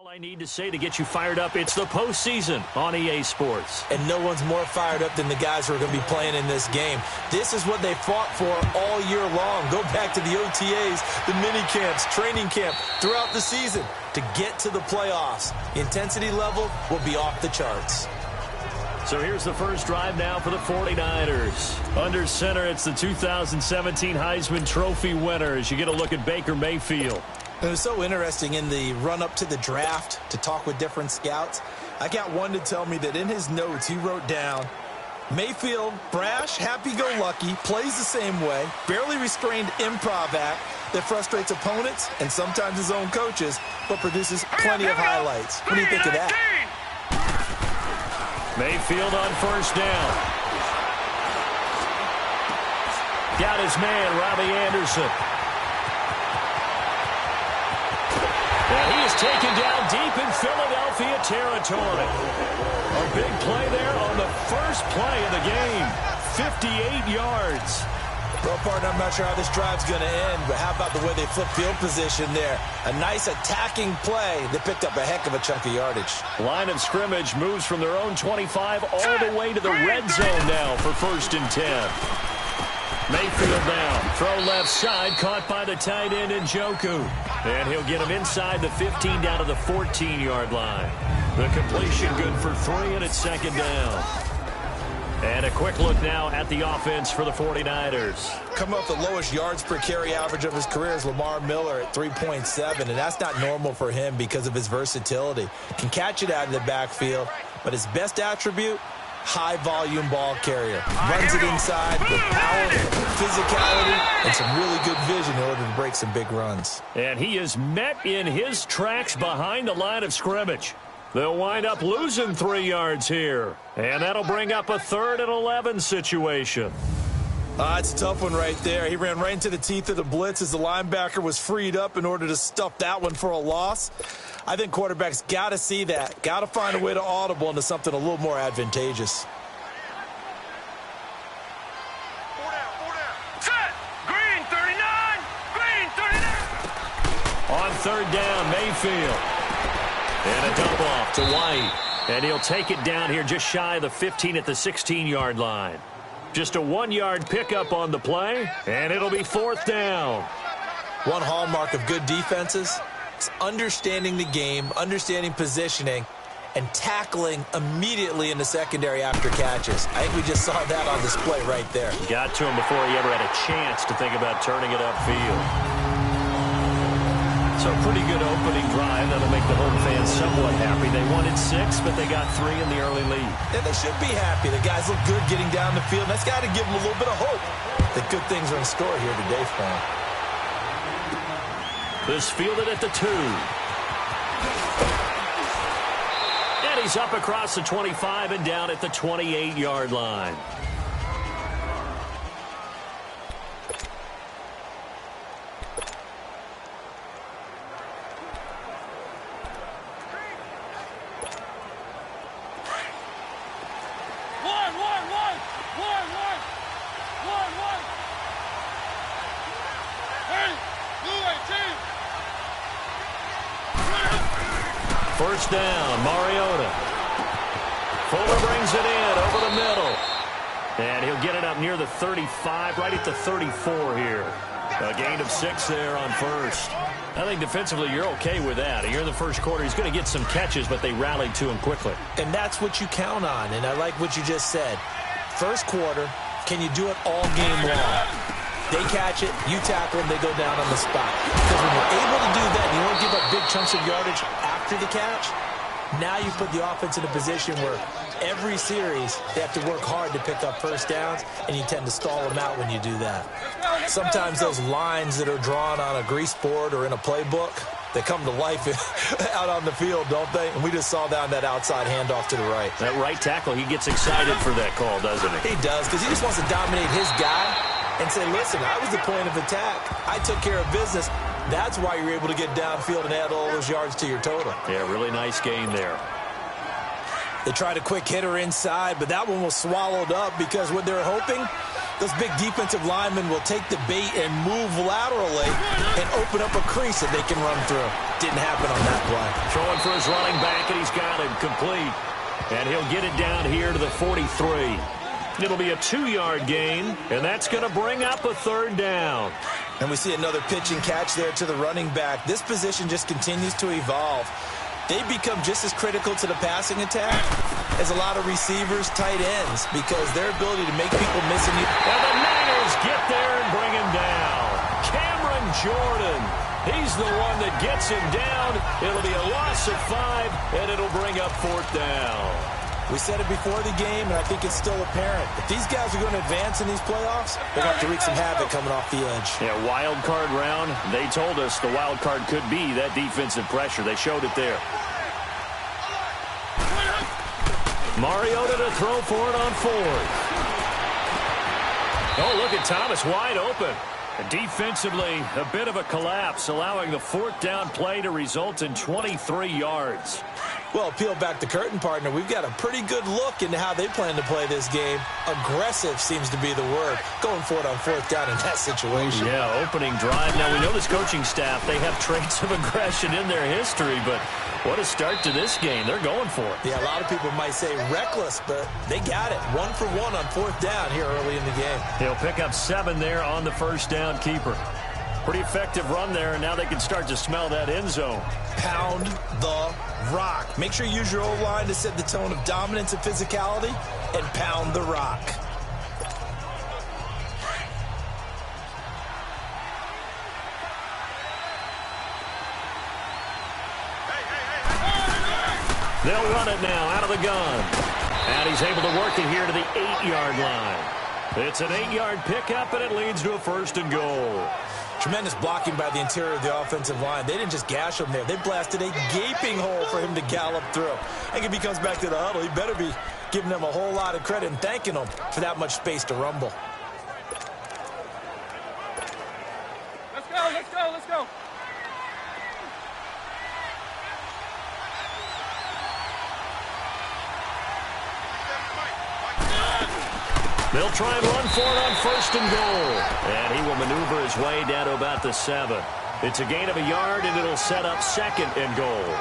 I need to say to get you fired up, it's the postseason on EA Sports. And no one's more fired up than the guys who are going to be playing in this game. This is what they fought for all year long. Go back to the OTAs, the mini camps, training camp, throughout the season to get to the playoffs. The intensity level will be off the charts. So here's the first drive now for the 49ers. Under center, it's the 2017 Heisman Trophy winner as you get a look at Baker Mayfield. It was so interesting in the run-up to the draft to talk with different scouts. I got one to tell me that in his notes he wrote down, Mayfield, brash, happy-go-lucky, plays the same way, barely restrained improv act that frustrates opponents and sometimes his own coaches, but produces plenty of highlights. What do you think of that? Mayfield on first down. Got his man, Robbie Anderson. And he is taken down deep in Philadelphia territory. A big play there on the first play of the game. 58 yards. Well, partner, I'm not sure how this drive's going to end, but how about the way they flip field position there? A nice attacking play that picked up a heck of a chunk of yardage. Line of scrimmage moves from their own 25 all the way to the red zone now for 1st and 10. Mayfield now, throw left side, caught by the tight end Njoku. And he'll get him inside the 15 down to the 14-yard line. The completion good for 3, and it's 2nd down. And a quick look now at the offense for the 49ers. Coming off the lowest yards per carry average of his career is Lamar Miller at 3.7, and that's not normal for him because of his versatility. Can catch it out of the backfield, but his best attribute, high-volume ball carrier. Runs it inside with power, physicality, and some really good vision in order to break some big runs. And he is met in his tracks behind the line of scrimmage. They'll wind up losing 3 yards here. And that'll bring up a 3rd and 11 situation. It's a tough one right there. He ran right into the teeth of the blitz as the linebacker was freed up in order to stuff that one for a loss. I think quarterbacks got to see that. Got to find a way to audible into something a little more advantageous. Set! Green 39! Green 39! On 3rd down, Mayfield. And a dump off to White. And he'll take it down here just shy of the 15 at the 16-yard line. Just a 1-yard pickup on the play, and it'll be 4th down. One hallmark of good defenses is understanding the game, understanding positioning, and tackling immediately in the secondary after catches. I think we just saw that on display right there. Got to him before he ever had a chance to think about turning it upfield. So pretty good opening drive. That'll make the home fans somewhat happy. They wanted 6, but they got 3 in the early lead. And they should be happy. The guys look good getting down the field. That's got to give them a little bit of hope that good things are in store here today for them. This fielded at the 2. And he's up across the 25 and down at the 28-yard line. First down, Mariota. Fuller brings it in over the middle. And he'll get it up near the 35, right at the 34 here. A gain of 6 there on 1st. I think defensively you're okay with that. You're in the first quarter. He's going to get some catches, but they rallied to him quickly. And that's what you count on, and I like what you just said. First quarter, can you do it all game long? They catch it, you tackle them, they go down on the spot. Because when you're able to do that and you don't give up big chunks of yardage after the catch, now you put the offense in a position where every series they have to work hard to pick up first downs, and you tend to stall them out when you do that. Sometimes those lines that are drawn on a grease board or in a playbook, they come to life out on the field, don't they? And we just saw down that outside handoff to the right. That right tackle, he gets excited for that call, doesn't he? He does, because he just wants to dominate his guy and say, listen, I was the point of attack. I took care of business. That's why you're able to get downfield and add all those yards to your total. Yeah, really nice gain there. They tried a quick hitter inside, but that one was swallowed up because what they're hoping, those big defensive linemen will take the bait and move laterally and open up a crease that they can run through. Didn't happen on that play. Throwing for his running back, and he's got him complete. And he'll get it down here to the 43. It'll be a 2-yard gain, and that's going to bring up a 3rd down. And we see another pitch and catch there to the running back. This position just continues to evolve. They become just as critical to the passing attack as a lot of receivers, tight ends, because their ability to make people miss a new... And the Niners get there and bring him down. Cameron Jordan, he's the one that gets him down. It'll be a loss of 5, and it'll bring up 4th down. We said it before the game, and I think it's still apparent. If these guys are going to advance in these playoffs, they're going to have to wreak some havoc coming off the edge. Yeah, wild card round. They told us the wild card could be that defensive pressure. They showed it there. Mariota to throw for it on 4th. Oh, look at Thomas wide open. Defensively, a bit of a collapse, allowing the 4th down play to result in 23 yards. Well, peel back the curtain, partner. We've got a pretty good look into how they plan to play this game. Aggressive seems to be the word. Going for it on 4th down in that situation. Yeah, opening drive. Now, we know this coaching staff, they have traits of aggression in their history, but what a start to this game. They're going for it. Yeah, a lot of people might say reckless, but they got it. 1 for 1 on 4th down here early in the game. He'll pick up 7 there on the first down keeper. Pretty effective run there, and now they can start to smell that end zone. Pound the rock. Make sure you use your O-line to set the tone of dominance and physicality, and pound the rock. They'll run it now out of the gun. And he's able to work it here to the 8-yard line. It's an 8-yard pickup, and it leads to a 1st and goal. Tremendous blocking by the interior of the offensive line. They didn't just gash him there. They blasted a gaping hole for him to gallop through. And if he comes back to the huddle, he better be giving them a whole lot of credit and thanking them for that much space to rumble. Let's go, let's go, let's go. They'll try and run for it on 1st and goal. And he will maneuver his way down to about the 7. It's a gain of a yard, and it'll set up 2nd and goal.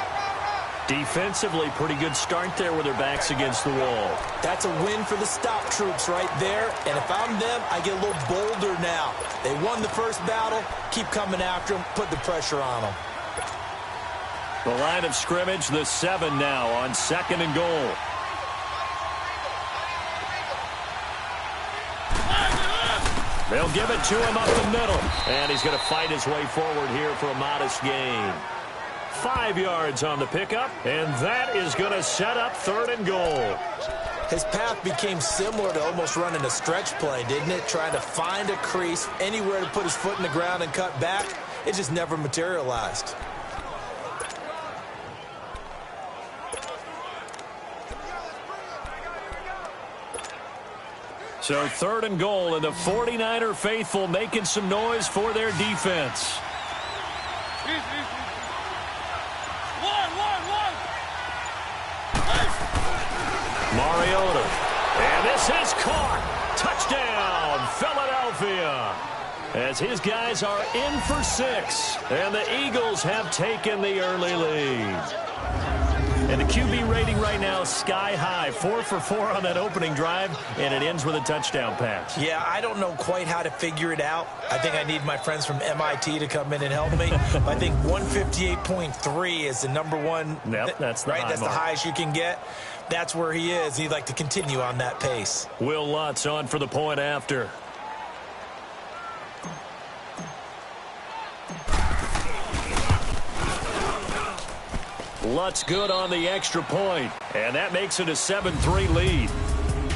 Defensively, pretty good start there with their backs against the wall. That's a win for the stop troops right there. And if I'm them, I get a little bolder now. They won the first battle. Keep coming after them. Put the pressure on them. The line of scrimmage, the 7 now on 2nd and goal. They'll give it to him up the middle. And he's going to fight his way forward here for a modest gain. 5 yards on the pickup, and that is going to set up 3rd and goal. His path became similar to almost running a stretch play, didn't it? Trying to find a crease, anywhere to put his foot in the ground and cut back. It just never materialized. So 3rd and goal, and the 49er faithful making some noise for their defense. Mariota. And this is caught. Touchdown, Philadelphia. As his guys are in for 6. And the Eagles have taken the early lead. And the QB rating right now is sky high. 4 for 4 on that opening drive, and it ends with a touchdown pass. Yeah, I don't know quite how to figure it out. I think I need my friends from MIT to come in and help me. I think 158.3 is the number one. Yep, that's the right. high That's mark. the highest you can get. That's where he is. He'd like to continue on that pace. Will Lutz on for the point after. Lutz good on the extra point, and that makes it a 7-3 lead.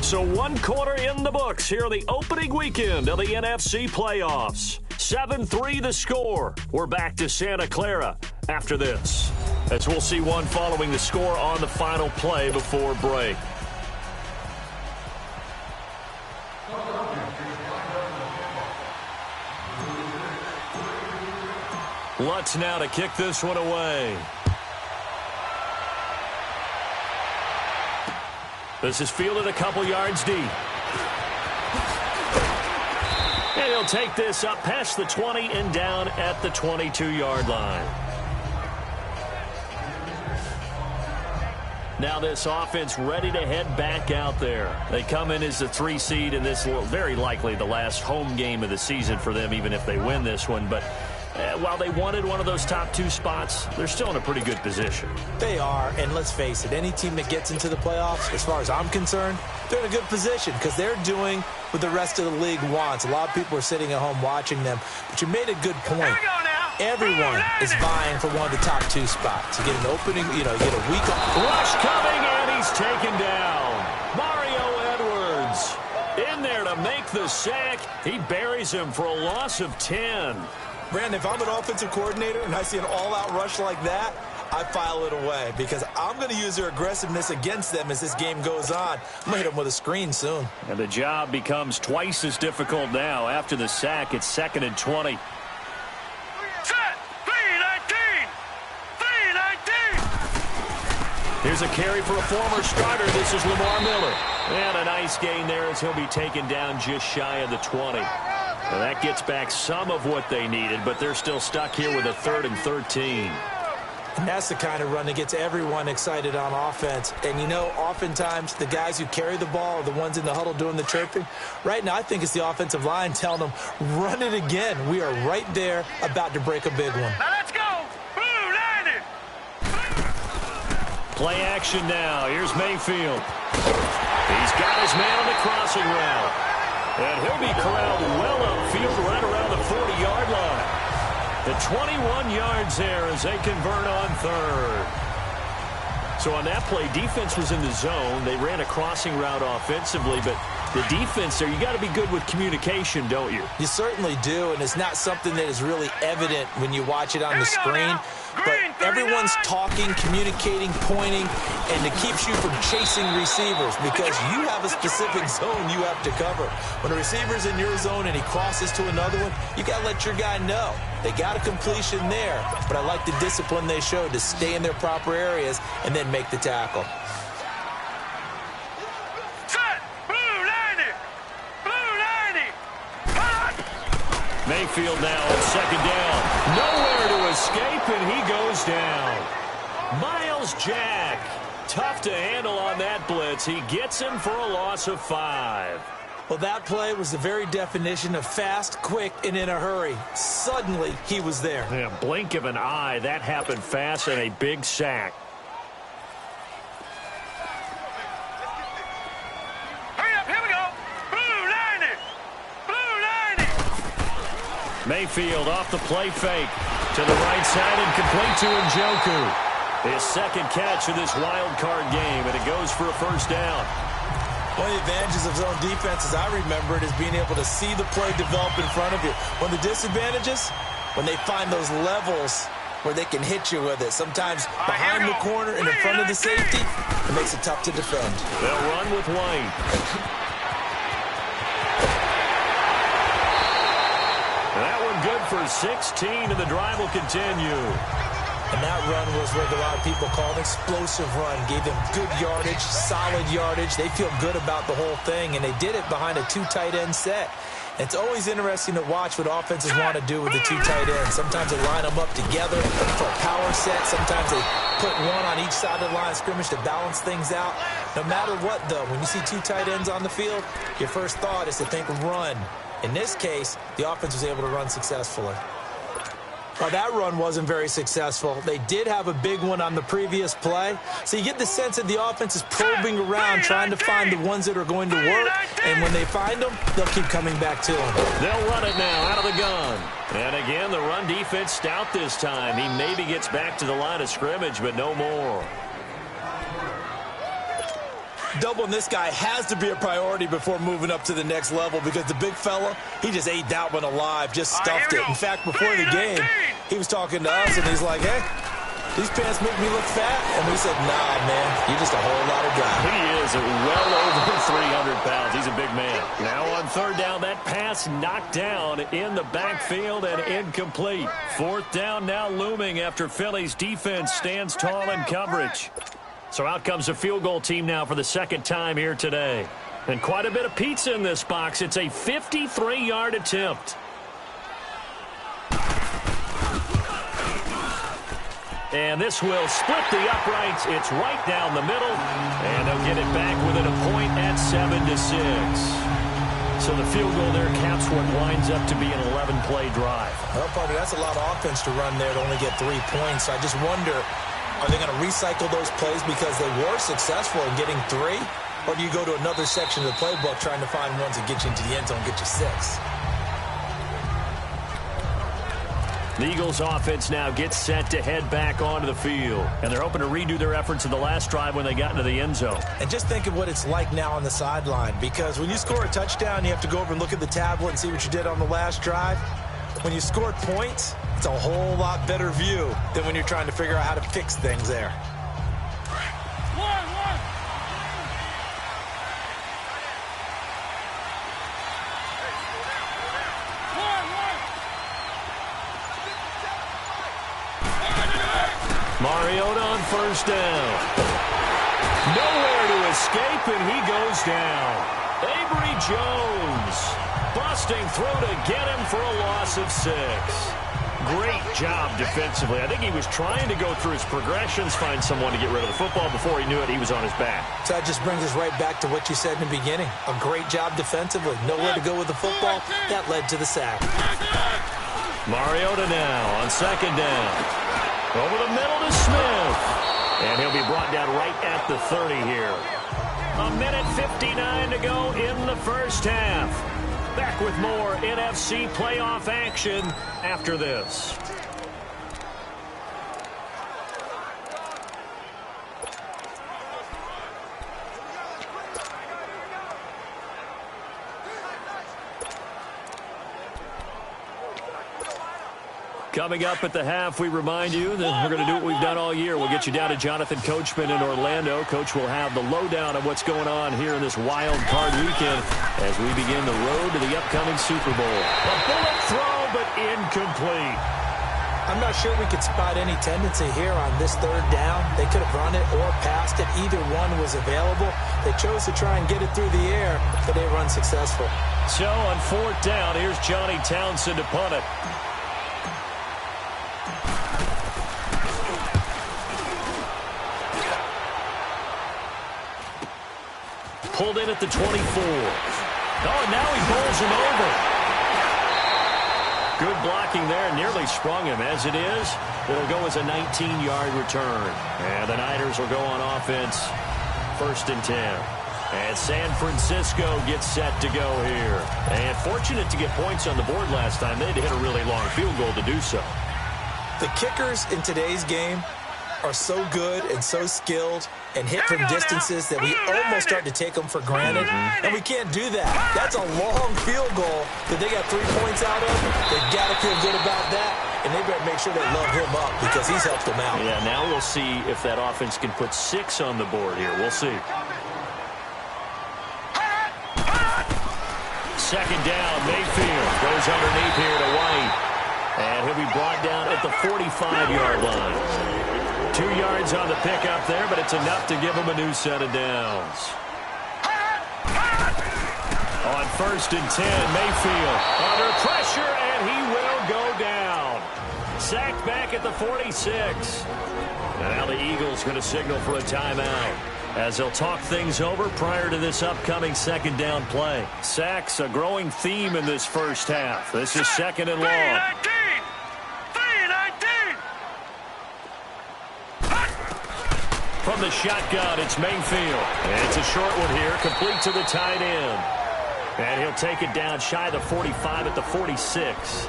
So 1 quarter in the books here the opening weekend of the NFC playoffs. 7-3 the score. We're back to Santa Clara after this, as we'll see one following the score on the final play before break. Lutz now to kick this one away. This is fielded a couple yards deep. And he'll take this up past the 20 and down at the 22-yard line. Now this offense ready to head back out there. They come in as the 3 seed in this, very likely the last home game of the season for them, even if they win this one. But while they wanted one of those top 2 spots, they're still in a pretty good position. They are, and let's face it, any team that gets into the playoffs, as far as I'm concerned, they're in a good position because they're doing what the rest of the league wants. A lot of people are sitting at home watching them, but you made a good point. Everyone is vying for one of the top 2 spots. You get an opening, you get a week off. Rush coming, and he's taken down. Mario Edwards in there to make the sack. He buries him for a loss of 10. Brandon, if I'm an offensive coordinator and I see an all-out rush like that, I file it away because I'm going to use their aggressiveness against them as this game goes on. I'm going to hit them with a screen soon. And the job becomes twice as difficult now. After the sack, it's 2nd and 20. Here's a carry for a former starter. This is Lamar Miller. And a nice gain there as he'll be taken down just shy of the 20. Now that gets back some of what they needed, but they're still stuck here with a 3rd and 13. And that's the kind of run that gets everyone excited on offense. And, oftentimes the guys who carry the ball are the ones in the huddle doing the chirping. Right now, I think it's the offensive line telling them, run it again. We are right there about to break a big one. Now let's go. Play action now. Here's Mayfield. He's got his man on the crossing route. And he'll be corralled well upfield right around the 40-yard line. The 21 yards there as they convert on 3rd. So on that play, defense was in the zone. They ran a crossing route offensively, but the defense there, you got to be good with communication, don't you? You certainly do, and it's not something that is really evident when you watch it on the screen. But everyone's talking, communicating, pointing, and it keeps you from chasing receivers because you have a specific zone you have to cover. When a receiver's in your zone and he crosses to another one, you got to let your guy know. They got a completion there, but I like the discipline they showed to stay in their proper areas and then make the tackle. Mayfield now on 2nd down. Nowhere to escape, and he goes down. Miles Jack. Tough to handle on that blitz. He gets him for a loss of 5. Well, that play was the very definition of fast, quick, and in a hurry. Suddenly, he was there. Yeah, blink of an eye. That happened fast and a big sack. Mayfield off the play fake to the right side and complete to Njoku. His 2nd catch of this wild card game, and it goes for a 1st down. One of the advantages of zone defense, as I remember it, is being able to see the play develop in front of you. One of the disadvantages, when they find those levels where they can hit you with it. Sometimes behind the corner and in front of the safety, it makes it tough to defend. They'll run with White. That one good for 16, and the drive will continue. And that run was what a lot of people call an explosive run. Gave them good yardage, solid yardage. They feel good about the whole thing, and they did it behind a 2 tight end set. And it's always interesting to watch what offenses want to do with the 2 tight ends. Sometimes they line them up together for a power set. Sometimes they put one on each side of the line of scrimmage to balance things out. No matter what, though, when you see 2 tight ends on the field, your first thought is to think run. In this case, the offense was able to run successfully. Well, that run wasn't very successful. They did have a big one on the previous play. So you get the sense that the offense is probing around, trying to find the ones that are going to work. And when they find them, they'll keep coming back to them. They'll run it now out of the gun. And again, the run defense stout this time. He maybe gets back to the line of scrimmage, but no more. Doubling this guy has to be a priority before moving up to the next level because the big fella, he just ate that one alive, just stuffed it. In fact, before the game, he was talking to us, and he's like, hey, these pants make me look fat. And we said, nah, man, you're just a whole lot of guy. He is well over 300 pounds. He's a big man. Now on 3rd down, that pass knocked down in the backfield and incomplete. 4th down now looming after Philly's defense stands tall in coverage. So out comes the field goal team now for the 2nd time here today. And quite a bit of pizza in this box. It's a 53-yard attempt. And this will split the uprights. It's right down the middle. And they'll get it back within a point at 7-6. So the field goal there caps what winds up to be an 11-play drive. Well, partner, that's a lot of offense to run there to only get 3 points. I just wonder, are they going to recycle those plays because they were successful in getting 3? Or do you go to another section of the playbook trying to find ones that get you into the end zone and get you 6? The Eagles offense now gets set to head back onto the field. And they're hoping to redo their efforts in the last drive when they got into the end zone. And just think of what it's like now on the sideline. Because when you score a touchdown, you have to go over and look at the tablet and see what you did on the last drive. When you scored points, it's a whole lot better view than when you're trying to figure out how to fix things there. Mariota on first down. Nowhere to escape, and he goes down. Avery Jones busting through to get him for a loss of 6. Great job defensively. I think he was trying to go through his progressions, find someone to get rid of the football. Before he knew it, he was on his back. So that just brings us right back to what you said in the beginning. A great job defensively. Nowhere to go with the football. That led to the sack. Mariota now on second down. Over the middle to Smith. And he'll be brought down right at the 30 here. 1:59 to go in the first half. Back with more NFC playoff action after this. Coming up at the half, we remind you that we're going to do what we've done all year. We'll get you down to Jonathan Coachman in Orlando. Coach will have the lowdown of what's going on here in this wild card weekend as we begin the road to the upcoming Super Bowl. A bullet throw, but incomplete. I'm not sure we could spot any tendency here on this third down. They could have run it or passed it. Either one was available. They chose to try and get it through the air, but they run successful. So on fourth down, here's Johnny Townsend to punt it. Pulled in at the 24. Oh, now he bowls him over. Good blocking there. Nearly sprung him. As it is, it'll go as a 19-yard return. And the Niners will go on offense. 1st and 10. And San Francisco gets set to go here. And fortunate to get points on the board last time. They had to hit a really long field goal to do so. The kickers in today's game are so good and so skilled and hit from distances that we almost start to take them for granted, and we can't do that. That's a long field goal that they got 3 points out of. They've got to feel good about that, and they better make sure they love him up because he's helped them out. Yeah, now we'll see if that offense can put 6 on the board here. We'll see. Second down, Mayfield goes underneath here to White, and he'll be brought down at the 45-yard line. 2 yards on the pickup there, but it's enough to give him a new set of downs. On 1st and 10, Mayfield under pressure, and he will go down. Sacked back at the 46. And now the Eagles going to signal for a timeout as they'll talk things over prior to this upcoming second down play. Sacks, a growing theme in this first half. This is second and long. From the shotgun, it's Mayfield. And it's a short one here, complete to the tight end. And he'll take it down shy of the 45 at the 46.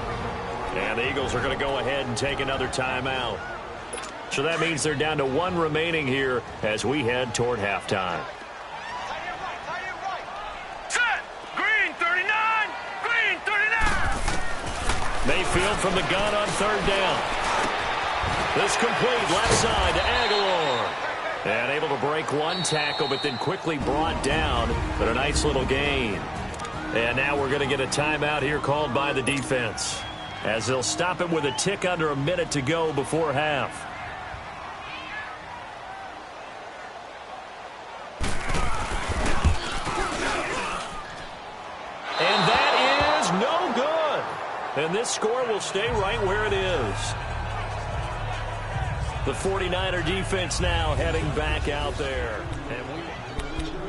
And the Eagles are going to go ahead and take another timeout. So that means they're down to 1 remaining here as we head toward halftime. Set! Green 39! Green 39! Mayfield from the gun on 3rd down. This complete left side to Aguilar. And able to break 1 tackle, but then quickly brought down. But a nice little gain. And now we're going to get a timeout here called by the defense, as they'll stop it with a tick under a minute to go before half. And that is no good. And this score will stay right where it is. The 49er defense now heading back out there.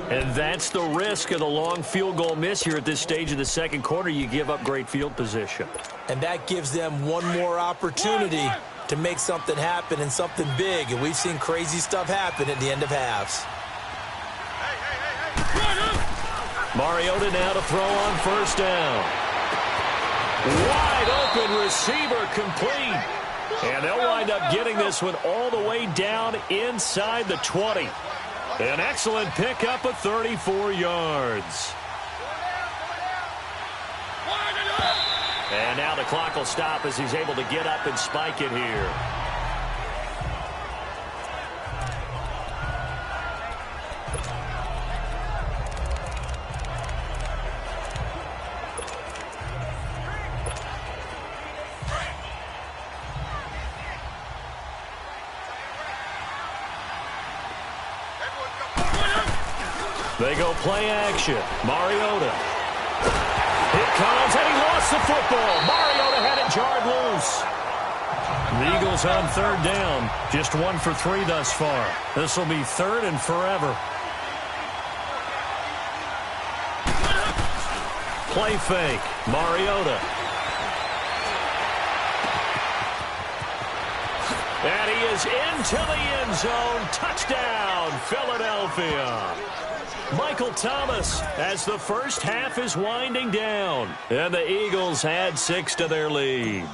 And that's the risk of the long field goal miss here at this stage of the second quarter. You give up great field position. And that gives them one more opportunity to make something happen and something big. And we've seen crazy stuff happen at the end of halves. Mariota now to throw on first down. Wide open receiver complete. And they'll wind up getting this one all the way down inside the 20. An excellent pickup of 34 yards. And now the clock will stop as he's able to get up and spike it here. They go play action. Mariota. It comes, and he lost the football. Mariota had it jarred loose. The Eagles on third down. Just 1 for 3 thus far. This will be third and forever. Play fake. Mariota. And he is into the end zone. Touchdown, Philadelphia. Michael Thomas as the first half is winding down. And the Eagles add 6 to their lead.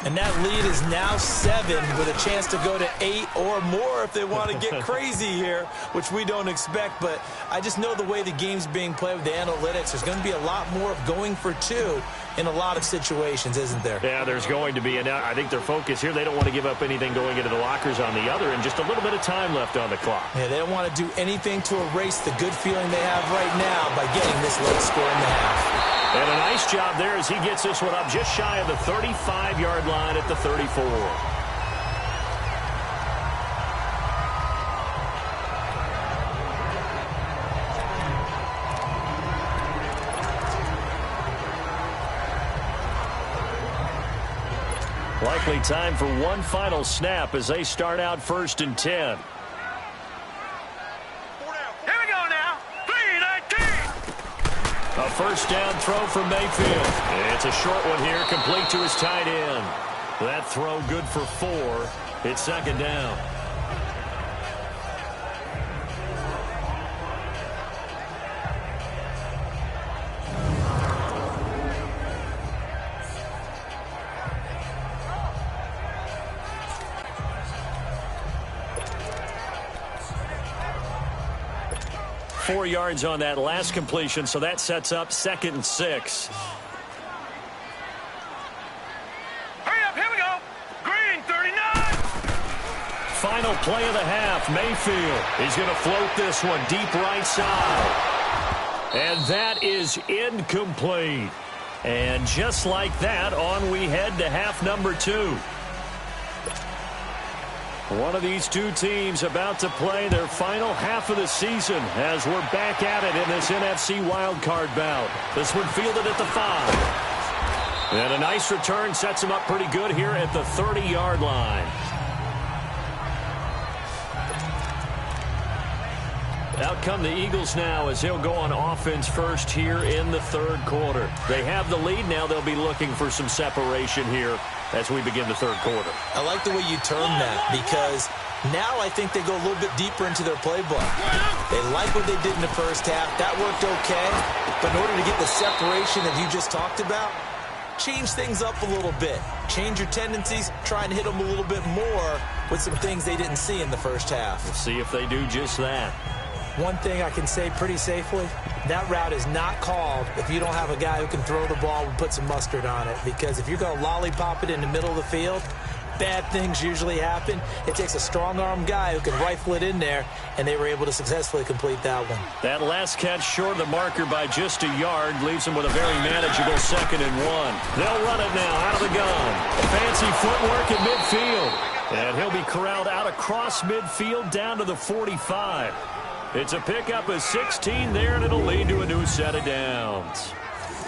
And that lead is now 7 with a chance to go to 8 or more if they want to get crazy here, which we don't expect. But I just know the way the game's being played with the analytics, there's going to be a lot more of going for 2 in a lot of situations, isn't there? Yeah, there's going to be. And I think their focus here, they don't want to give up anything going into the lockers on the other, and just a little bit of time left on the clock. Yeah, they don't want to do anything to erase the good feeling they have right now by getting this late score in the half. And a nice job there as he gets this one up just shy of the 35-yard line at the 34. Likely time for one final snap as they start out 1st and 10. A first down throw from Mayfield. It's a short one here, complete to his tight end. That throw good for 4. It's second down. Four yards on that last completion, so that sets up 2nd and 6. Hurry up, here we go. Green, 39. Final play of the half. Mayfield is going to float this one deep right side. And that is incomplete. And just like that, on we head to half number 2. One of these two teams about to play their final half of the season as we're back at it in this NFC wildcard bout. This one fielded at the 5. And a nice return sets him up pretty good here at the 30-yard line. Out come the Eagles now as he'll go on offense first here in the 3rd quarter. They have the lead now. They'll be looking for some separation here as we begin the 3rd quarter. I like the way you term that because now I think they go a little bit deeper into their playbook. They like what they did in the first half. That worked okay. But in order to get the separation that you just talked about, change things up a little bit. Change your tendencies. Try and hit them a little bit more with some things they didn't see in the first half. We'll see if they do just that. One thing I can say pretty safely, that route is not called if you don't have a guy who can throw the ball and put some mustard on it. Because if you're going to lollipop it in the middle of the field, bad things usually happen. It takes a strong-arm guy who can rifle it in there, and they were able to successfully complete that one. That last catch short of the marker by just a yard leaves him with a very manageable 2nd and 1. They'll run it now out of the gun. Fancy footwork at midfield. And he'll be corralled out across midfield down to the 45. It's a pickup of 16 there, and it'll lead to a new set of downs.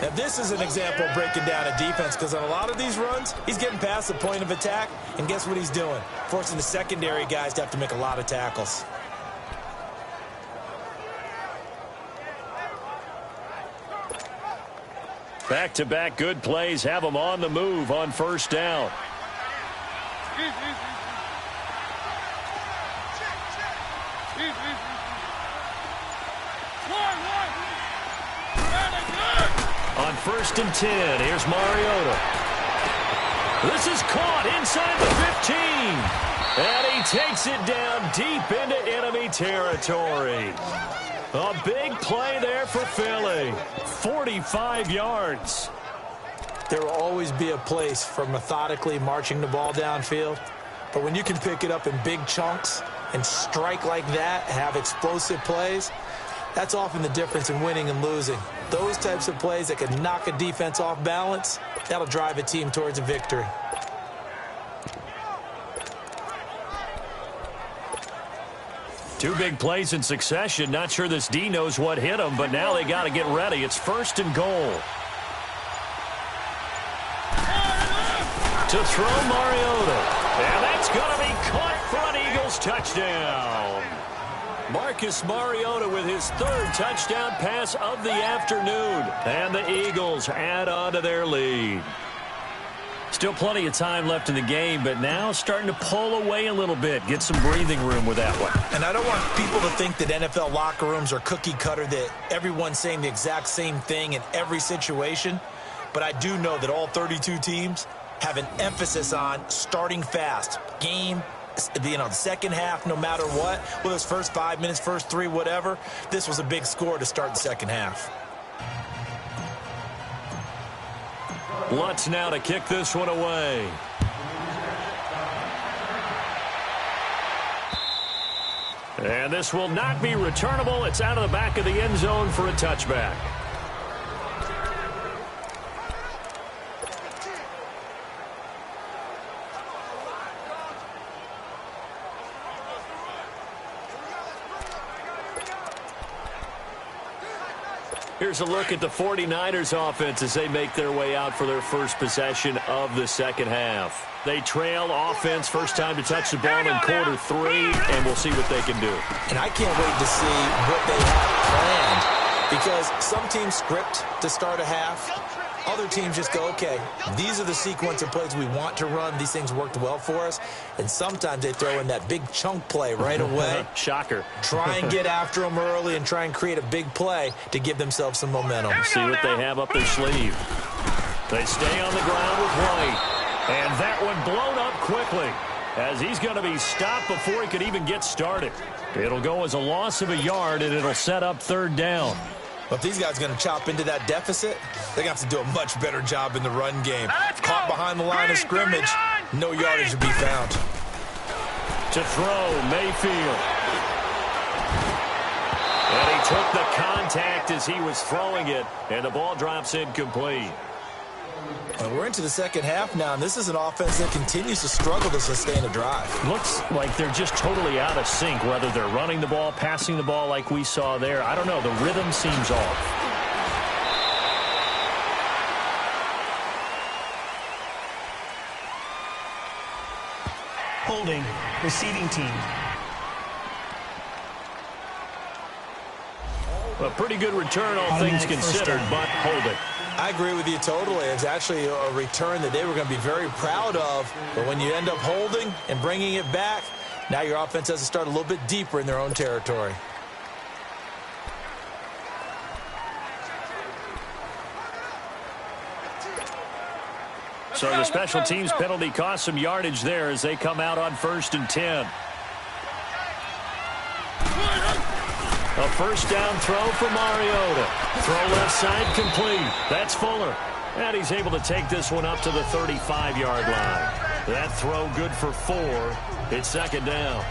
Now, this is an example of breaking down a defense, because on a lot of these runs, he's getting past the point of attack, and guess what he's doing? Forcing the secondary guys to have to make a lot of tackles. Back-to-back good plays have them on the move on first down. On 1st and 10, here's Mariota. This is caught inside the 15. And he takes it down deep into enemy territory. A big play there for Philly. 45 yards. There will always be a place for methodically marching the ball downfield. But when you can pick it up in big chunks and strike like that, have explosive plays, that's often the difference in winning and losing. Those types of plays that can knock a defense off balance, that'll drive a team towards a victory. Two big plays in succession. Not sure this D knows what hit him, but now they got to get ready. It's 1st and goal. To throw Mariota. And that's going to be caught for an Eagles touchdown. Marcus Mariota with his 3rd touchdown pass of the afternoon. And the Eagles add on to their lead. Still plenty of time left in the game, but now starting to pull away a little bit. Get some breathing room with that one. And I don't want people to think that NFL locker rooms are cookie cutter, that everyone's saying the exact same thing in every situation. But I do know that all 32 teams have an emphasis on starting fast. Game, the second half, no matter what. Whether it's first 5 minutes, first 3, whatever. This was a big score to start the second half. Lutz now to kick this one away. And this will not be returnable. It's out of the back of the end zone for a touchback. Here's a look at the 49ers offense as they make their way out for their first possession of the second half. They trail offense first time to touch the ball in quarter 3, and we'll see what they can do. And I can't wait to see what they have planned, because some teams script to start a half. Other teams just go, okay, these are the sequence of plays we want to run. These things worked well for us. And sometimes they throw in that big chunk play right away. Shocker. Try and get after them early and try and create a big play to give themselves some momentum. See what they have up their sleeve. They stay on the ground with White. And that one blown up quickly, as he's going to be stopped before he could even get started. It'll go as a loss of a yard, and it'll set up 3rd down. But if these guys are going to chop into that deficit, they're going to have to do a much better job in the run game. Caught behind the line of scrimmage, no yardage to be found. To throw, Mayfield. And he took the contact as he was throwing it, and the ball drops incomplete. Well, we're into the second half now, and this is an offense that continues to struggle to sustain a drive. Looks like they're just totally out of sync, whether they're running the ball, passing the ball like we saw there. I don't know. The rhythm seems off. Holding, receiving team. A pretty good return, all things considered, but holding. I agree with you totally. It's actually a return that they were going to be very proud of. But when you end up holding and bringing it back, now your offense has to start a little bit deeper in their own territory. So the special teams penalty cost some yardage there as they come out on 1st and 10. A first down throw for Mariota. Throw left side complete. That's Fuller. And he's able to take this one up to the 35-yard line. That throw good for 4. It's 2nd down.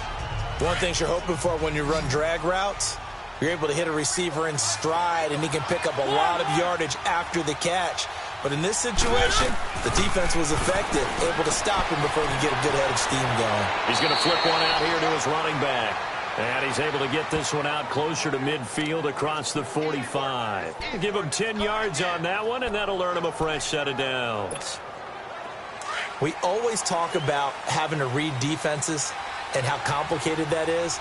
One thing you're hoping for when you run drag routes, you're able to hit a receiver in stride, and he can pick up a lot of yardage after the catch. But in this situation, the defense was effective, able to stop him before he could get a good head of steam going. He's going to flip one out here to his running back. And he's able to get this one out closer to midfield across the 45. Give him 10 yards on that one, and that'll earn him a fresh set of downs. We always talk about having to read defenses and how complicated that is.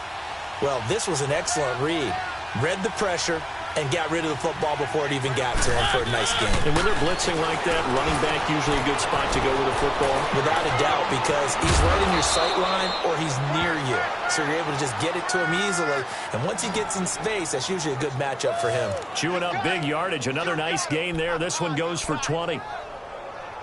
Well, this was an excellent read. Read the pressure and got rid of the football before it even got to him for a nice game. And when they're blitzing like that, running back usually a good spot to go with the football? Without a doubt, because he's right in your sight line or he's near you. So you're able to just get it to him easily. And once he gets in space, that's usually a good matchup for him. Chewing up big yardage. Another nice gain there. This one goes for 20.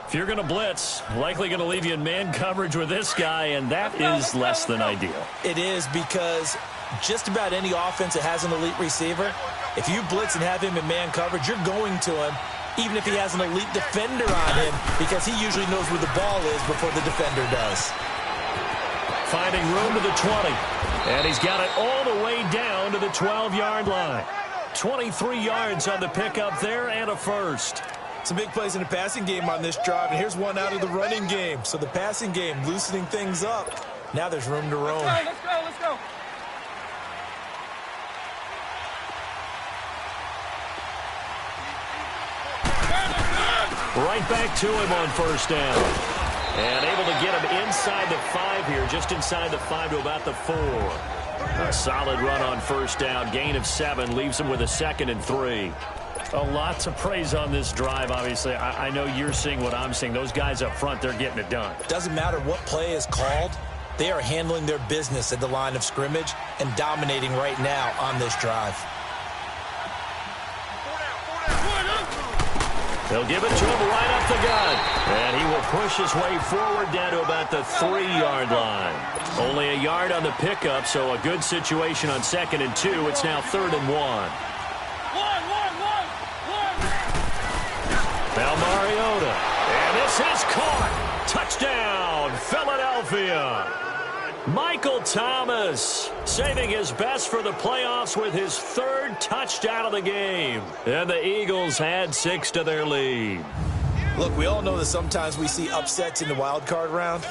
If you're going to blitz, likely going to leave you in man coverage with this guy, and that is less than ideal. It is, because just about any offense that has an elite receiver, if you blitz and have him in man coverage, you're going to him, even if he has an elite defender on him, because he usually knows where the ball is before the defender does. Finding room to the 20, and he's got it all the way down to the 12-yard line. 23 yards on the pickup there and a first. Some big plays in the passing game on this drive, and here's one out of the running game. So the passing game loosening things up. Now there's room to roam. Let's go. Right back to him on first down. And able to get him inside the 5 here, just inside the 5 to about the 4. A solid run on first down. Gain of 7 leaves him with a 2nd and 3. A lot to praise on this drive, obviously. I know you're seeing what I'm seeing. Those guys up front, they're getting it done. Doesn't matter what play is called. They are handling their business at the line of scrimmage and dominating right now on this drive. They'll give it to him right up the gut. And he will push his way forward down to about the 3-yard line. Only a yard on the pickup, so a good situation on 2nd and 2. It's now 3rd and 1. Now Mariota. And this is caught. Touchdown, Philadelphia. Michael Thomas saving his best for the playoffs with his 3rd touchdown of the game. And the Eagles add 6 to their lead. Look, we all know that sometimes we see upsets in the wild card round.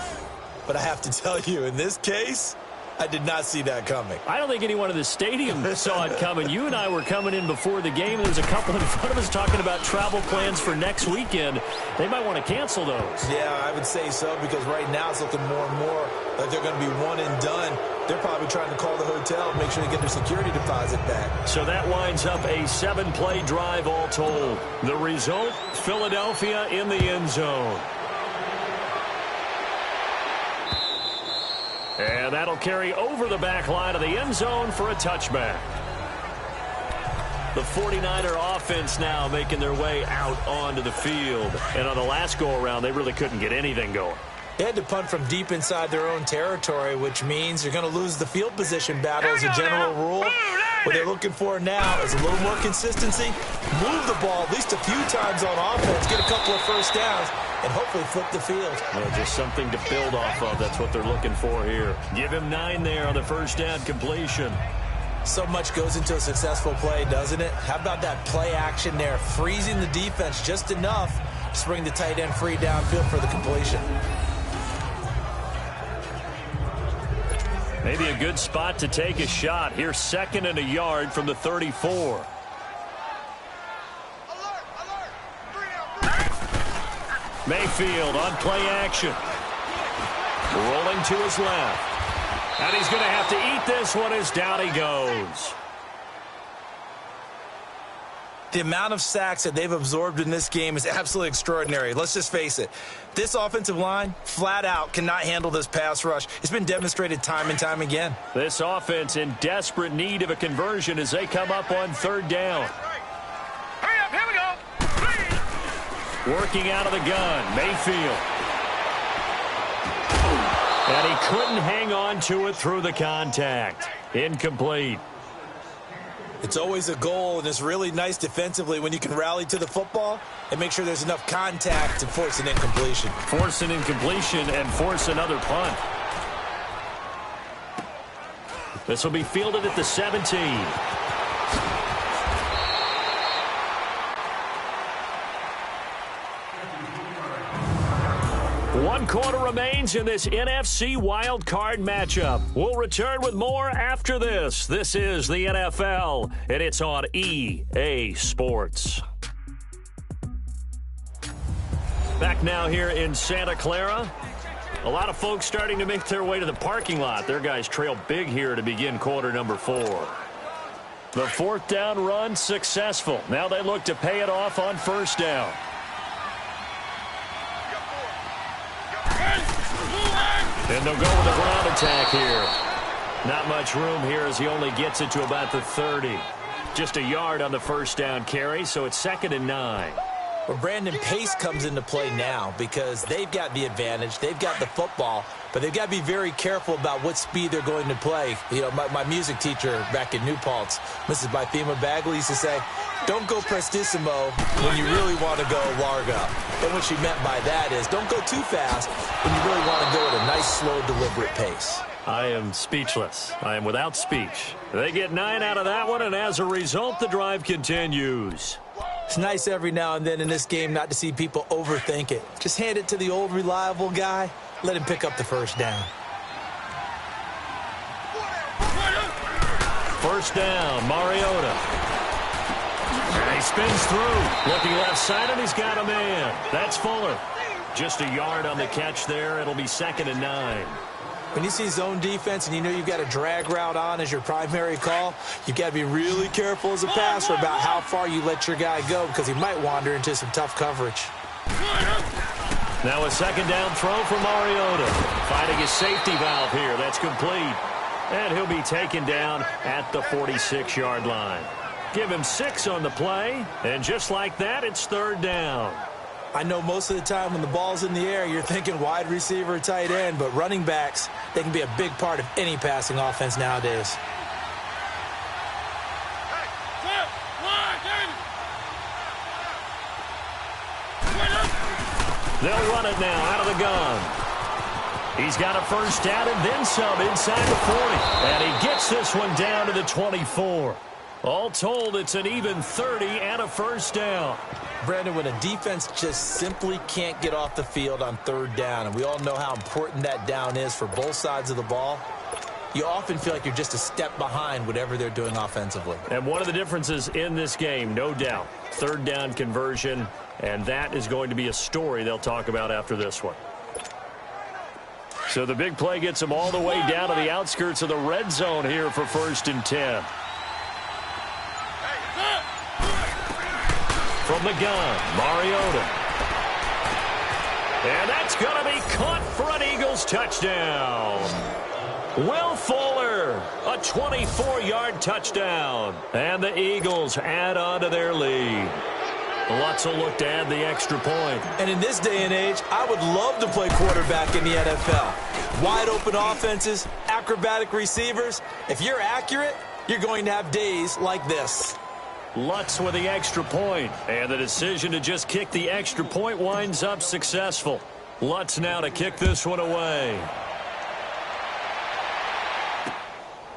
But I have to tell you, in this case, I did not see that coming. I don't think anyone in the stadium saw it coming. You and I were coming in before the game, and there's a couple in front of us talking about travel plans for next weekend. They might want to cancel those. Yeah, I would say so, because right now it's looking more and more like they're going to be one and done. They're probably trying to call the hotel and make sure they get their security deposit back. So that winds up a 7-play drive all told. The result, Philadelphia in the end zone. And that'll carry over the back line of the end zone for a touchback. The 49er offense now making their way out onto the field. And on the last go-around, they really couldn't get anything going. They had to punt from deep inside their own territory, which means you're going to lose the field position battle as a general rule. What they're looking for now is a little more consistency, move the ball at least a few times on offense, get a couple of first downs, and hopefully flip the field. Well, just something to build off of. That's what they're looking for here. Give him 9 there on the first down completion. So much goes into a successful play, doesn't it? How about that play action there, freezing the defense just enough to bring the tight end free downfield for the completion. Maybe a good spot to take a shot. Here's 2nd and a yard from the 34. Mayfield on play action. Rolling to his left. And he's going to have to eat this one as down he goes. The amount of sacks that they've absorbed in this game is absolutely extraordinary. Let's just face it. This offensive line, flat out, cannot handle this pass rush. It's been demonstrated time and time again. This offense in desperate need of a conversion as they come up on 3rd down. Hurry up, here we go. Working out of the gun, Mayfield. And he couldn't hang on to it through the contact. Incomplete. It's always a goal, and it's really nice defensively when you can rally to the football and make sure there's enough contact to force an incompletion. Force an incompletion and force another punt. This will be fielded at the 17. 1 quarter remains in this NFC wildcard matchup. We'll return with more after this. This is the NFL, and it's on EA Sports. Back now here in Santa Clara. A lot of folks starting to make their way to the parking lot. Their guys trail big here to begin quarter number 4. The 4th down run successful. Now they look to pay it off on 1st down. And they'll go with a ground attack here. Not much room here as he only gets it to about the 30. Just a yard on the 1st down carry, so it's 2nd and 9. Well, Brandon, pace comes into play now because they've got the advantage. They've got the football, but they've got to be very careful about what speed they're going to play. You know, my music teacher back in New Paltz, Mrs. Bythema Bagley, used to say, don't go prestissimo when you really want to go largo. And what she meant by that is don't go too fast when you really want to go at a nice, slow, deliberate pace. I am speechless. I am without speech. They get 9 out of that one, and as a result, the drive continues. It's nice every now and then in this game not to see people overthink it. Just hand it to the old reliable guy. Let him pick up the 1st down. 1st down, Mariota. And he spins through. Looking left side, and he's got a man. That's Fuller. Just a yard on the catch there. It'll be 2nd and 9. When you see zone defense and you know you've got a drag route on as your primary call, you've got to be really careful as a passer about how far you let your guy go because he might wander into some tough coverage. Now a 2nd down throw for Mariota. Finding his safety valve here. That's complete. And he'll be taken down at the 46-yard line. Give him 6 on the play, and just like that, it's 3rd down. I know most of the time when the ball's in the air, you're thinking wide receiver, tight end, but running backs, they can be a big part of any passing offense nowadays. They'll run it now out of the gun. He's got a 1st down and then some inside the 40. And he gets this one down to the 24. All told, it's an even 30 and a 1st down. Brandon, when a defense just simply can't get off the field on 3rd down, and we all know how important that down is for both sides of the ball, you often feel like you're just a step behind whatever they're doing offensively. And one of the differences in this game, no doubt, 3rd down conversion, and that is going to be a story they'll talk about after this one. So the big play gets them all the way down to the outskirts of the red zone here for 1st and 10. From the gun, Mariota. And that's going to be caught for an Eagles touchdown. Will Fuller, a 24-yard touchdown. And the Eagles add on to their lead. Lutz will look to add the extra point. And in this day and age, I would love to play quarterback in the NFL. Wide open offenses, acrobatic receivers. If you're accurate, you're going to have days like this. Lutz with the extra point, and the decision to just kick the extra point winds up successful. Lutz now to kick this one away.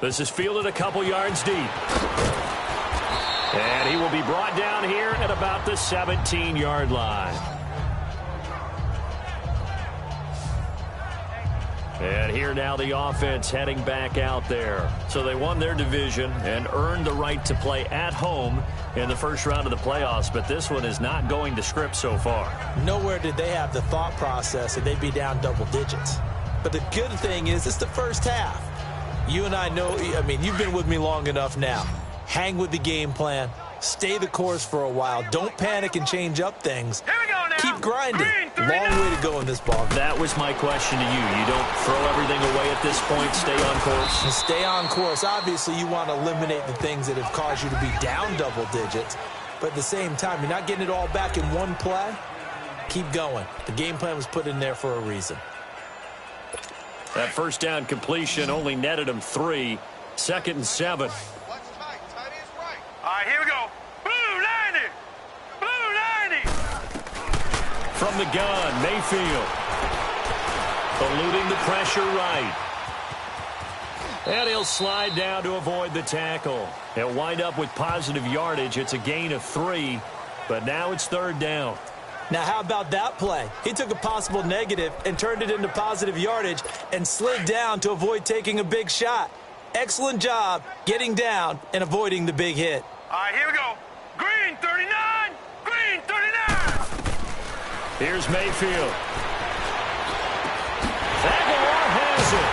This is fielded a couple yards deep. And he will be brought down here at about the 17-yard line. And here now the offense heading back out there. So they won their division and earned the right to play at home in the 1st round of the playoffs, but this one is not going to script so far. Nowhere did they have the thought process that they'd be down double digits. But the good thing is it's the 1st half. You and I know, I mean, you've been with me long enough now. Hang with the game plan. Stay the course for a while. Don't panic and change up things. Here we go now. Keep grinding. Long way to go in this ball. That was my question to you. You don't throw everything away at this point. Stay on course. And stay on course. Obviously, you want to eliminate the things that have caused you to be down double digits. But at the same time, you're not getting it all back in one play. Keep going. The game plan was put in there for a reason. That 1st down completion only netted him 3. 2nd and 7. All right, here we go. Blue 90. Blue 90. From the gun, Mayfield. Eluding the pressure right. And he'll slide down to avoid the tackle. He'll wind up with positive yardage. It's a gain of 3, but now it's 3rd down. Now, how about that play? He took a possible negative and turned it into positive yardage and slid down to avoid taking a big shot. Excellent job getting down and avoiding the big hit. All right, here we go. Green 39. Green 39. Here's Mayfield. Aguilar has it.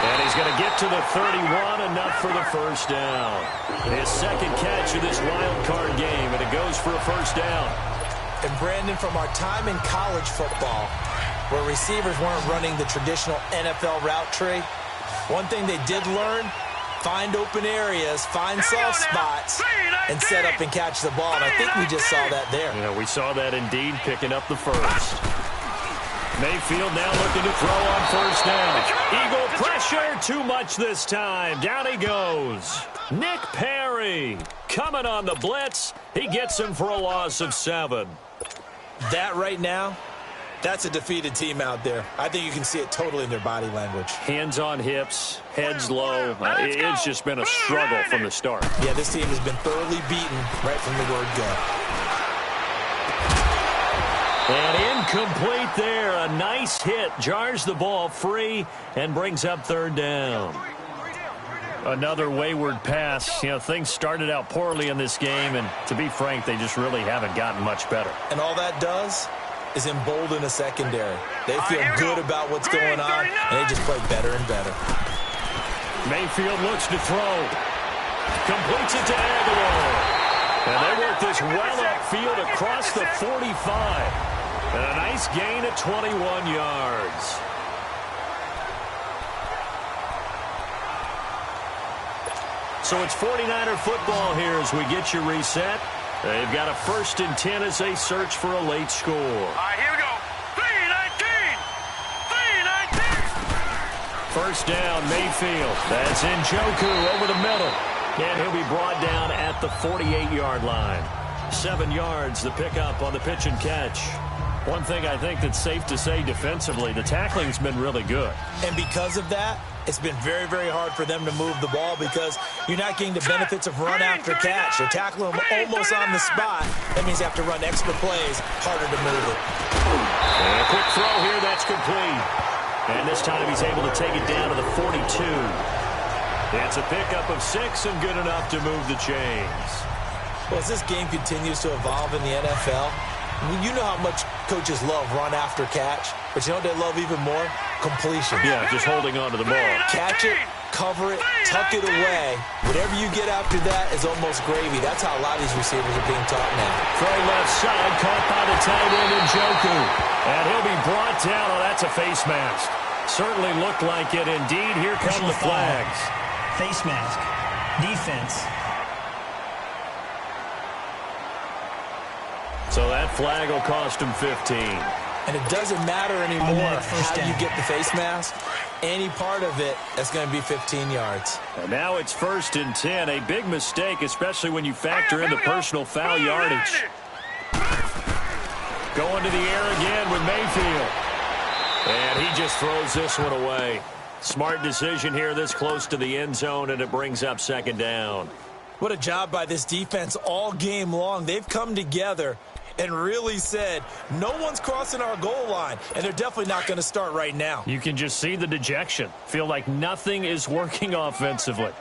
And he's going to get to the 31, enough for the first down. His second catch of this wild card game, and it goes for a first down. And Brandon, from our time in college football, where receivers weren't running the traditional NFL route tree, one thing they did learn, find open areas, find soft spots, and set up and catch the ball. And I think we just saw that there. Yeah, we saw that indeed, picking up the first. Mayfield now looking to throw on first down. Eagle pressure, too much this time. Down he goes. Nick Perry coming on the blitz. He gets him for a loss of 7. That right now, that's a defeated team out there. I think you can see it totally in their body language. Hands on hips, heads low. It's just been a struggle from the start. Yeah, this team has been thoroughly beaten right from the word go. And incomplete there. A nice hit. Jars the ball free and brings up third down. Another wayward pass. You know, things started out poorly in this game, and to be frank, they just really haven't gotten much better. And all that does is embolden a secondary. They feel good about what's going on, and they just play better and better. Mayfield looks to throw. Completes it to Aguilar. And they work this well upfield across the 45. And a nice gain of 21 yards. So it's 49er football here as we get you reset. They've got a 1st and 10 as they search for a late score. All right, here we go. 3-19. 3-19. First down, Mayfield. That's Njoku over the middle. And he'll be brought down at the 48-yard line. 7 yards, the pickup on the pitch and catch. One thing I think that's safe to say defensively, the tackling's been really good. And because of that, it's been very, very hard for them to move the ball because you're not getting the benefits of run after catch. You're tackling them almost on the spot. That means you have to run extra plays, harder to move it. And a quick throw here, that's complete. And this time he's able to take it down to the 42. It's a pickup of 6 and good enough to move the chains. Well, as this game continues to evolve in the NFL, you know how much coaches love run after catch, but you know what they love even more? Completion. Yeah, just holding on to the ball. Catch it, cover it, tuck it away. Whatever you get after that is almost gravy. That's how a lot of these receivers are being taught now. Throw left side, caught by the tight end Njoku. And he'll be brought down. Oh, that's a face mask. Certainly looked like it. Indeed, here come the flags. Face mask. Defense. So that flag will cost him 15. And it doesn't matter anymore how you get the face mask. Any part of it, that's going to be 15 yards. And now it's 1st and 10. A big mistake, especially when you factor in the personal foul yardage. Going to the air again with Mayfield. And he just throws this one away. Smart decision here this close to the end zone, and it brings up 2nd down. What a job by this defense all game long. They've come together and really said, no one's crossing our goal line, and they're definitely not going to start right now. You can just see the dejection. Feel like nothing is working offensively.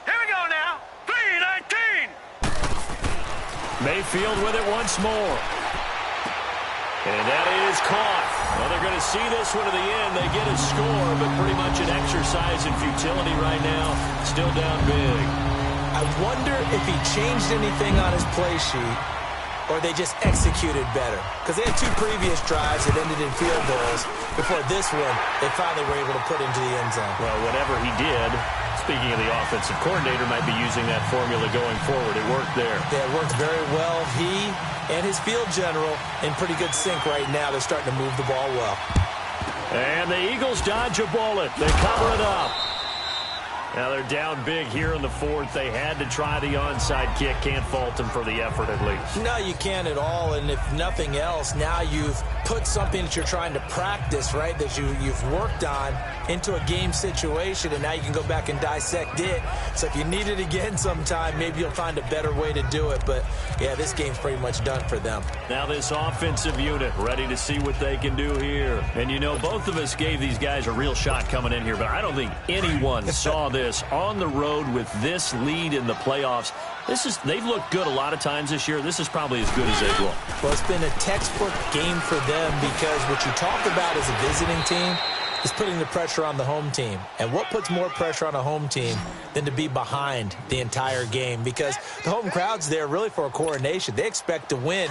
Here we go now. 3-19. Mayfield with it once more. And that is caught. Well, they're going to see this one to the end. They get a score, but pretty much an exercise in futility right now. Still down big. I wonder if he changed anything on his play sheet or they just executed better. Because they had 2 previous drives that ended in field goals. Before this one, they finally were able to put into the end zone. Well, whatever he did, speaking of the offensive coordinator, might be using that formula going forward. It worked there. Yeah, it worked very well. He and his field general in pretty good sync right now. They're starting to move the ball well. And the Eagles dodge a bullet. They cover it up. Now they're down big here in the 4th. They had to try the onside kick. Can't fault them for the effort at least. No, you can't at all. And if nothing else, now you've put something that you're trying to practice, right, that you've worked on into a game situation, and now you can go back and dissect it. So if you need it again sometime, maybe you'll find a better way to do it. But, yeah, this game's pretty much done for them. Now this offensive unit ready to see what they can do here. And, you know, both of us gave these guys a real shot coming in here, but I don't think anyone saw this on the road with this lead in the playoffs. They've looked good a lot of times this year. This is probably as good as they've looked. Well, it's been a textbook game for them because what you talk about as a visiting team is putting the pressure on the home team. And what puts more pressure on a home team than to be behind the entire game? Because the home crowd's there really for a coronation. They expect to win.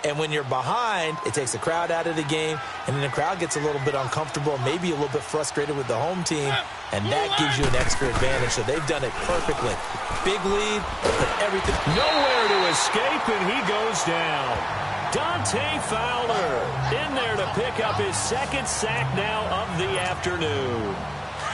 And when you're behind, it takes the crowd out of the game, and then the crowd gets a little bit uncomfortable, maybe a little bit frustrated with the home team, and that gives you an extra advantage. So they've done it perfectly. Big lead, but everything. Nowhere to escape, and he goes down. Dante Fowler in there to pick up his second sack now of the afternoon.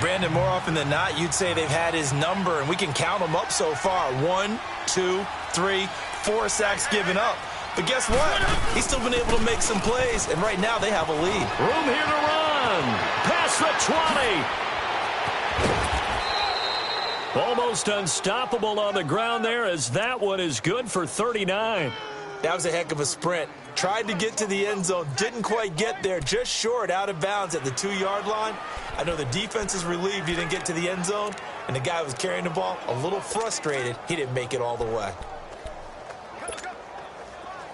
Brandon, more often than not, you'd say they've had his number, and we can count them up so far. 1, 2, 3, 4 sacks given up. But guess what? He's still been able to make some plays, and right now they have a lead. Room here to run. Past the 20. Almost unstoppable on the ground there as that one is good for 39. That was a heck of a sprint. Tried to get to the end zone, didn't quite get there, just short, out of bounds at the 2-yard line. I know the defense is relieved he didn't get to the end zone, and the guy who was carrying the ball, a little frustrated, he didn't make it all the way.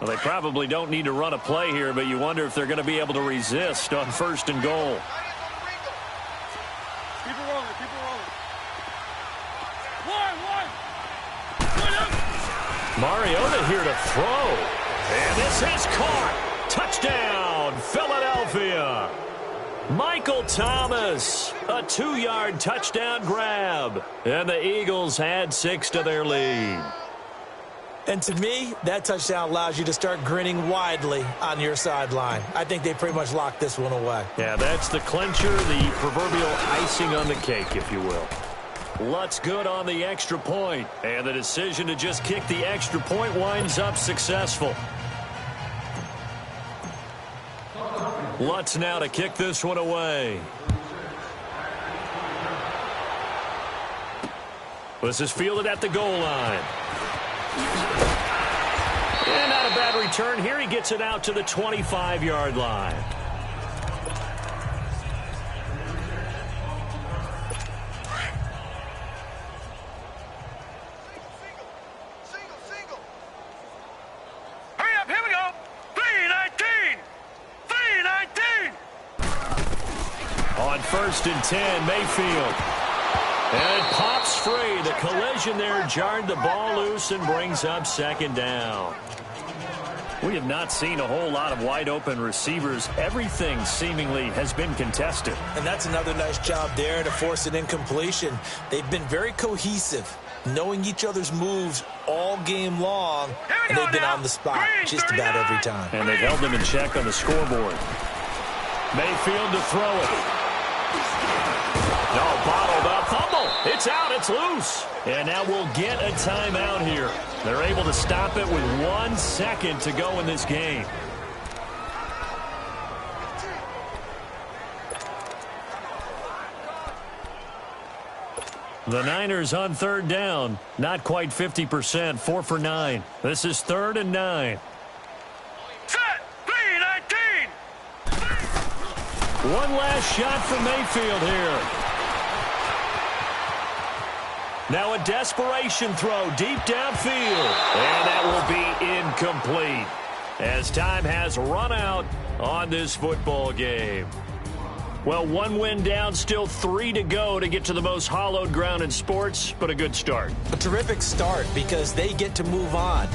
Well, they probably don't need to run a play here, but you wonder if they're going to be able to resist on 1st and goal. Keep it rolling, keep it rolling. One. Mariota here to throw. And this is caught. Touchdown, Philadelphia. Michael Thomas, a 2-yard touchdown grab. And the Eagles add 6 to their lead. And to me, that touchdown allows you to start grinning widely on your sideline. I think they pretty much locked this one away. Yeah, that's the clincher, the proverbial icing on the cake, if you will. Lutz good on the extra point, and the decision to just kick the extra point winds up successful. Lutz now to kick this one away. This is fielded at the goal line. And not a bad return here. He gets it out to the 25-yard line. Single. Hurry up, here we go. 3-19. On 1st and 10, Mayfield. And it pops free. The collision there jarred the ball loose and brings up 2nd down. We have not seen a whole lot of wide-open receivers. Everything seemingly has been contested. And that's another nice job there to force an incompletion. They've been very cohesive, knowing each other's moves all game long, and they've been on the spot just about every time. And they've held them in check on the scoreboard. Mayfield to throw it. No, bottled up. Fumble. It's out. It's loose. And now we'll get a timeout here. They're able to stop it with 1 second to go in this game. The Niners on 3rd down. Not quite 50%. 4 for 9. This is 3rd and 9. Set. 3-19. One last shot for Mayfield here. Now a desperation throw deep downfield. And that will be incomplete as time has run out on this football game. Well, 1 win down, still 3 to go to get to the most hallowed ground in sports, but a good start. A terrific start because they get to move on.